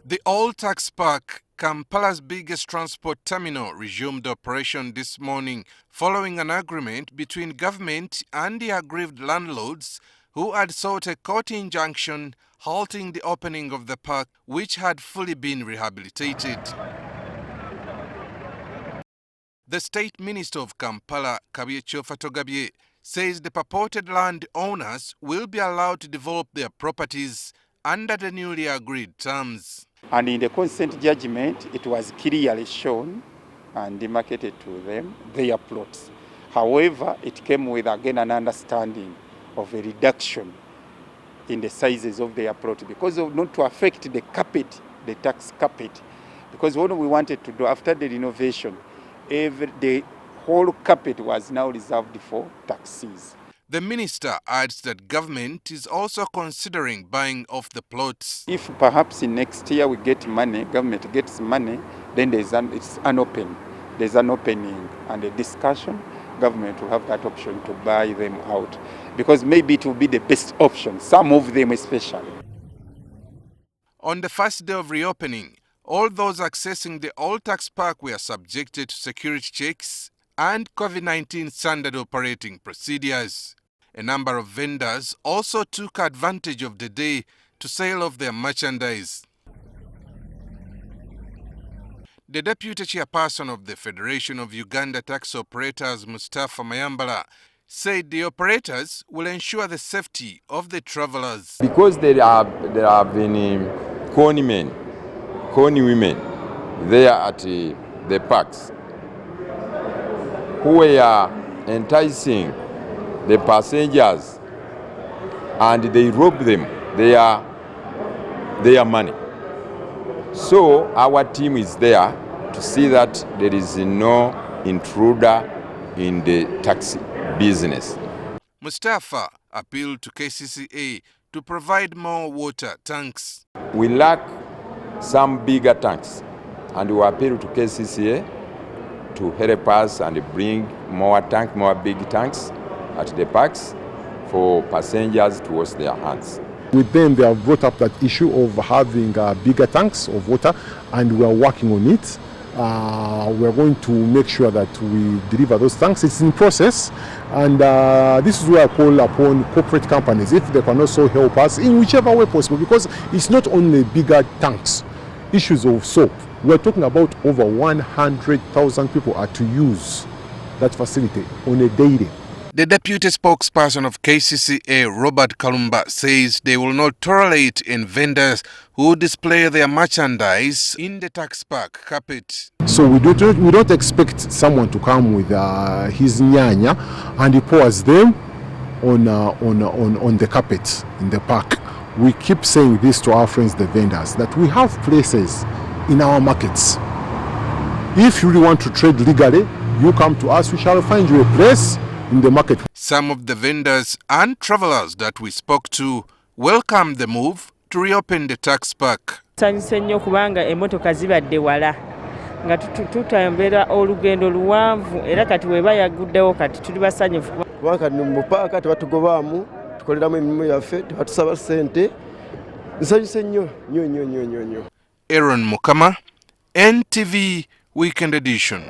The old tax park, Kampala's biggest transport terminal, resumed operation this morning following an agreement between government and the aggrieved landlords who had sought a court injunction halting the opening of the park, which had fully been rehabilitated. The State Minister of Kampala, Kabuye Kyofatogabye, says the purported land owners will be allowed to develop their properties under the newly agreed terms. And in the consent judgment, it was clearly shown and demarcated to them their plots. However, it came with again an understanding of a reduction in the sizes of their plot because of not to affect the carpet, the tax carpet. Because what we wanted to do after the renovation, the whole carpet was now reserved for taxis. The minister adds that government is also considering buying off the plots. If perhaps in next year we get money, government gets money, then there's an opening and a discussion. Government will have that option to buy them out because maybe it will be the best option, some of them especially. On the first day of reopening, all those accessing the old tax park were subjected to security checks and COVID-19 standard operating procedures. A number of vendors also took advantage of the day to sell off their merchandise. The deputy chairperson of the Federation of Uganda Tax Operators, Mustafa Mayambala, said the operators will ensure the safety of the travelers. Because there have been corny women there at the parks who were enticing the passengers and they rob them their money. So our team is there to see that there is no intruder in the taxi business. Mustafa appealed to KCCA to provide more water tanks. We lack some bigger tanks and we appeal to KCCA to help us and bring more big tanks at the parks for passengers to wash their hands. With them, they have brought up that issue of having bigger tanks of water, and we are working on it. We are going to make sure that we deliver those tanks. It's in process, and this is where I call upon corporate companies, if they can also help us in whichever way possible, because it's not only bigger tanks, issues of soap. We're talking about over 100,000 people are to use that facility on a daily. The deputy spokesperson of KCCA, Robert Kalumba, says they will not tolerate in vendors who display their merchandise in the tax park carpet. So we don't expect someone to come with his nyanya and he pours them on the carpet in the park. We keep saying this to our friends, the vendors, that we have places in our markets. If you really want to trade legally, you come to us, we shall find you a place in the market. Some of the vendors and travelers that we spoke to welcomed the move to reopen the tax park. Nsanyuse nnyo kubanga emmotoka zibadde wala nga tutambera olugendo luwanvu era kati weba yaguddewo kati tuli basanyufu kubanga kati mu paaka tebatugobaamu tukoleramu emirimu yaffe tebatusaba ssente. Nsanyuse nnyo. Aaron Mukama, NTV Weekend Edition.